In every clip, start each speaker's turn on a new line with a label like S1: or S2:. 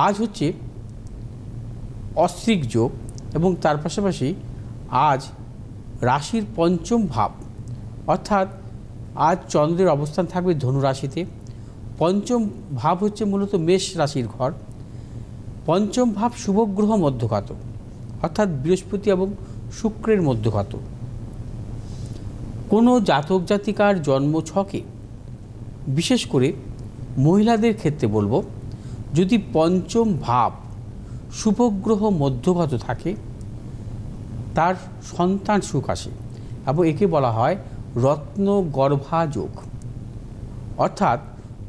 S1: আজ হচ্ছে অশ্বিক যোগ এবং তার পাশাপাশি আজ রাশির পঞ্চম ভাব, অর্থাৎ আজ চন্দ্রের অবস্থান থাকবে ধনু রাশিতে। পঞ্চম ভাব হচ্ছে মূলত মেষ রাশির ঘর। পঞ্চম ভাব শুভগ্রহ মধ্যগত, অর্থাৎ বৃহস্পতি এবং শুক্রের মধ্যগত। কোনো জাতক জাতিকার জন্ম ছকে, বিশেষ করে মহিলাদের ক্ষেত্রে বলবো, যদি পঞ্চম ভাব শুভগ্রহ মধ্যগত থাকে তার সন্তান সুখ আসে এবং একে বলা হয় রত্ন গর্ভাযোগ। অর্থাৎ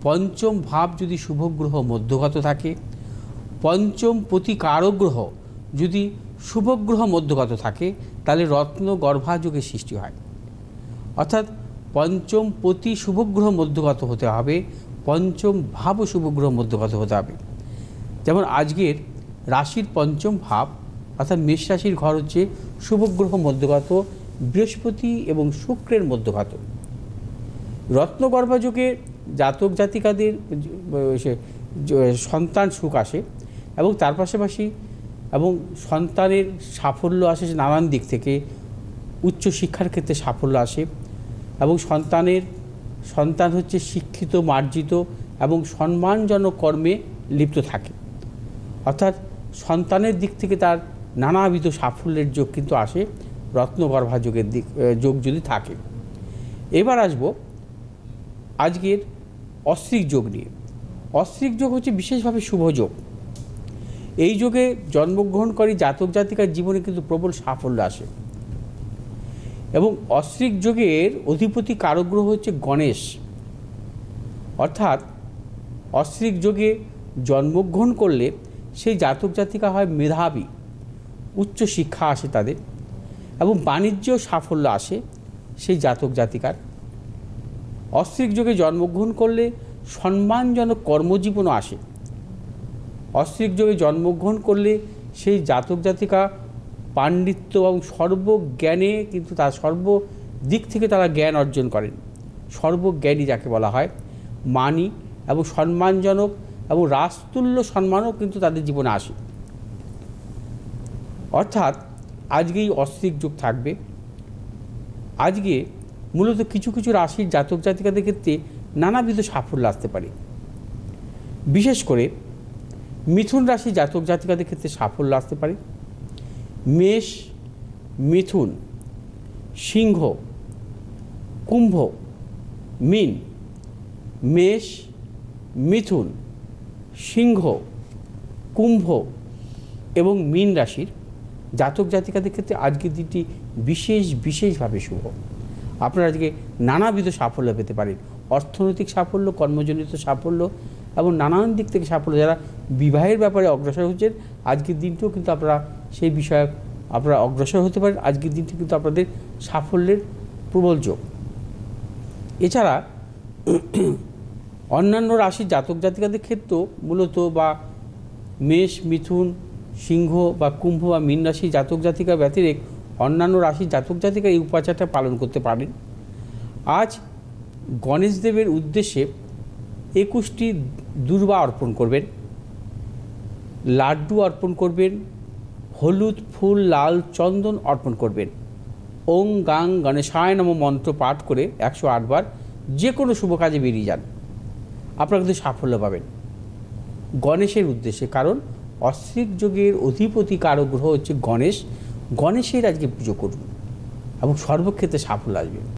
S1: পঞ্চম ভাব যদি শুভগ্রহ মধ্যগত থাকে, পঞ্চম প্রতিকারক গ্রহ যদি শুভগ্রহ মধ্যগত থাকে, তাহলে রত্ন গর্ভাযোগের সৃষ্টি হয়। অর্থাৎ পঞ্চম প্রতি শুভগ্রহ মধ্যগত হতে হবে, পঞ্চম ভাবও শুভগ্রহ মধ্যগত হতে হবে। যেমন আজকের রাশির পঞ্চম ভাব অর্থাৎ মেষ রাশির ঘর হচ্ছে শুভগ্রহ মধ্যগত, বৃহস্পতি এবং শুক্রের মধ্যগত। রত্নগর্ভাযোগে জাতক জাতিকাদের সন্তান সুখ আসে এবং তার পাশাপাশি এবং সন্তানের সাফল্য আসে নানান দিক থেকে। উচ্চ শিক্ষার ক্ষেত্রে সাফল্য আসে এবং সন্তান হচ্ছে শিক্ষিত, মার্জিত এবং সম্মানজনক কর্মে লিপ্ত থাকে। অর্থাৎ সন্তানের দিক থেকে তার নানাবিধ সাফল্যের যোগ কিন্তু আসে রত্নগর্ভাযোগের যোগ যদি থাকে। এবার আসবো আজকের অশ্বিক যোগ নিয়ে। অশ্বিক যোগ হচ্ছে বিশেষভাবে শুভ যোগ। এই যোগে জন্মগ্রহণকারী জাতক জাতিকার জীবনে কিন্তু প্রবল সাফল্য আসে এবং অশ্বিক যোগের অধিপতি কারক গ্রহ হচ্ছে গণেশ। অর্থাৎ অশ্বিক যোগে জন্মগ্রহণ করলে সেই জাতক জাতিকা হয় মেধাবী, উচ্চ শিক্ষা আসে তাদের এবং বাণিজ্য সাফল্য আসে সেই জাতক জাতিকার। অশ্বিক যোগে জন্মগ্রহণ করলে সম্মানজনক কর্মজীবনও আসে। অশ্বিক যোগে জন্মগ্রহণ করলে সেই জাতক জাতিকা পাণ্ডিত্য এবং সর্বজ্ঞানে কিন্তু তার সর্বদিক থেকে তারা জ্ঞান অর্জন করেন। সর্বজ্ঞানী যাকে বলা হয়, মানি এবং সম্মানজনক এবং রাজতুল্য সম্মানও কিন্তু তাদের জীবনে আসে। অর্থাৎ আজকেই অশ্বিক যোগ থাকবে। আজকে মূলত কিছু কিছু রাশির জাতক জাতিকাদের ক্ষেত্রে নানাবিধ সাফল্য আসতে পারে। বিশেষ করে মিথুন রাশি জাতক জাতিকাদের ক্ষেত্রে সাফল্য আসতে পারে। মেষ, মিথুন, সিংহ, কুম্ভ, মীন। মেষ, মিথুন, সিংহ, কুম্ভ এবং মীন রাশির জাতক জাতিকাদের ক্ষেত্রে আজকের দিনটি বিশেষভাবে শুভ। আপনারা আজকে নানাবিধ সাফল্য পেতে পারেন। অর্থনৈতিক সাফল্য, কর্মজনিত সাফল্য এবং নানান দিক থেকে সাফল্য। যারা বিবাহের ব্যাপারে অগ্রসর হচ্ছেন, আজকের দিনটিও কিন্তু আপনারা সেই বিষয়ে আপনারা অগ্রসর হতে পারেন। আজকের দিনটি কিন্তু আপনাদের সাফল্যের প্রবল যোগ। এছাড়া অন্যান্য রাশির জাতক জাতিকাদের ক্ষেত্রেও মূলত বা মেষ, মিথুন, সিংহ বা কুম্ভ বা মীন রাশি জাতক জাতিকা ব্যতিরেক অন্যান্য রাশির জাতক জাতিকা এই উপাচারটা পালন করতে পারেন। আজ গণেশ দেবের উদ্দেশ্যে 21টি দূর্বা অর্পণ করবেন, লাড্ডু অর্পণ করবেন, হলুদ ফুল, লাল চন্দন অর্পণ করবেন। ওং গাং গণেশায় নমঃ মন্ত্র পাঠ করে 108 বার যে কোনো শুভ কাজে বেরিয়ে যান, আপনারা কিন্তু সাফল্য পাবেন গণেশের উদ্দেশ্যে। কারণ অশ্বিক যোগের অধিপতি কারক গ্রহ হচ্ছে গণেশ। গণেশের আজকে পুজো করুন এবং সর্বক্ষেত্রে সাফল্য আসবে।